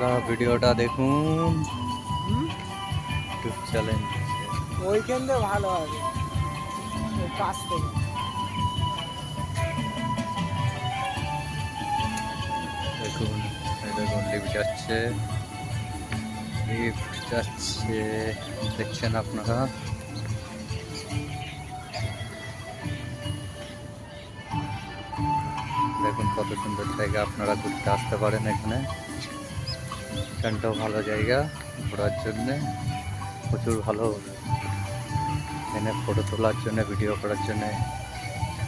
আপনারা ভিডিওটা দেখুন। ইউটিউব চ্যানেল ওইখান দিয়ে ভালো হবে কাছ থেকে। দেখুন, এই দেখুন লিফট যাচ্ছে, লিফট যাচ্ছে, দেখছেন আপনারা। দেখুন কত সুন্দর জায়গা, আপনারা ঘুরতে আসতে পারেন এখানে। এখানটাও ভালো জায়গা ঘোরার জন্যে, প্রচুর ভালো। এখানে ফটো তোলার জন্য, ভিডিও করার জন্য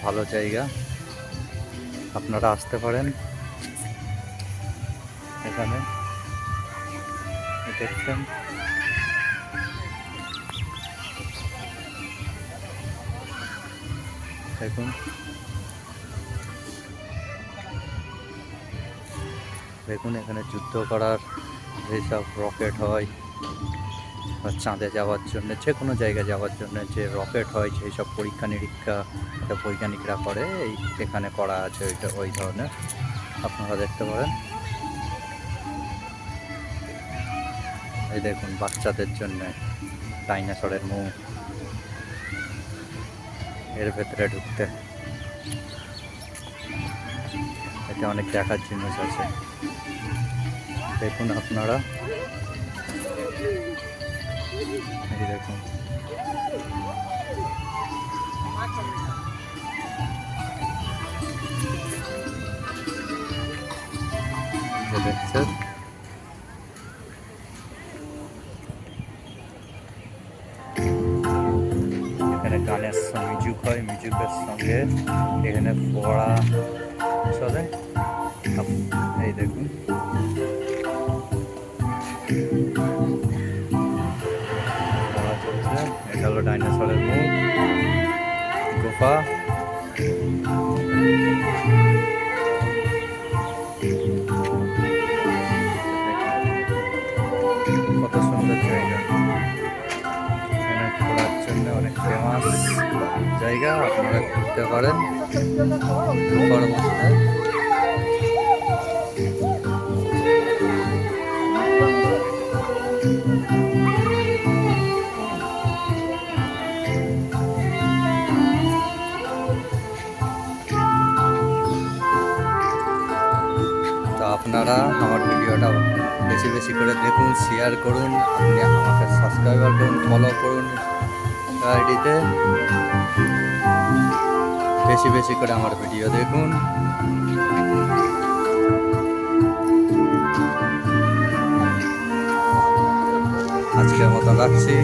ভালো জায়গা, আপনারা আসতে পারেন এখানে। দেখছেন দেখুন, দেখুন এখানে যুদ্ধ করার যেসব রকেট হয় বা চাঁদে যাওয়ার জন্য, যে কোনো জায়গায় যাওয়ার জন্য যে রকেট হয়, সেই সব পরীক্ষা নিরীক্ষা বৈজ্ঞানিকরা করে, এই এখানে করা আছে ওইটা, ওই ধরনের আপনারা দেখতে পারেন। এই দেখুন বাচ্চাদের জন্য ডাইনোসরের মুখ, এর ভেতরে ঢুকতে এতে অনেক দেখার জিনিস আছে। দেখুন আপনারা, এই দেখুন দেখছেন। এখানে গানের মিউজিক হয়, মিউজিকের সঙ্গে এখানে পড়া চলে। এই দেখুন পড়া চলছে। এটা হলো ডাইনোসরের মুখ, গুফা। কত সুন্দর জায়গা, এখানে ঘোরার জন্য অনেক ফেমাস জায়গা, আপনারা ঘুরতে পারেন গুফার মধ্যে। তো আপনারা আমার ভিডিওটা বেশি বেশি করে দেখুন, শেয়ার করুন, আপনি আমাকে সাবস্ক্রাইবার করুন, ফলো করুন আইডিতে। বেশি বেশি করে আমার ভিডিও দেখুন। আজকের মতো রাখছি।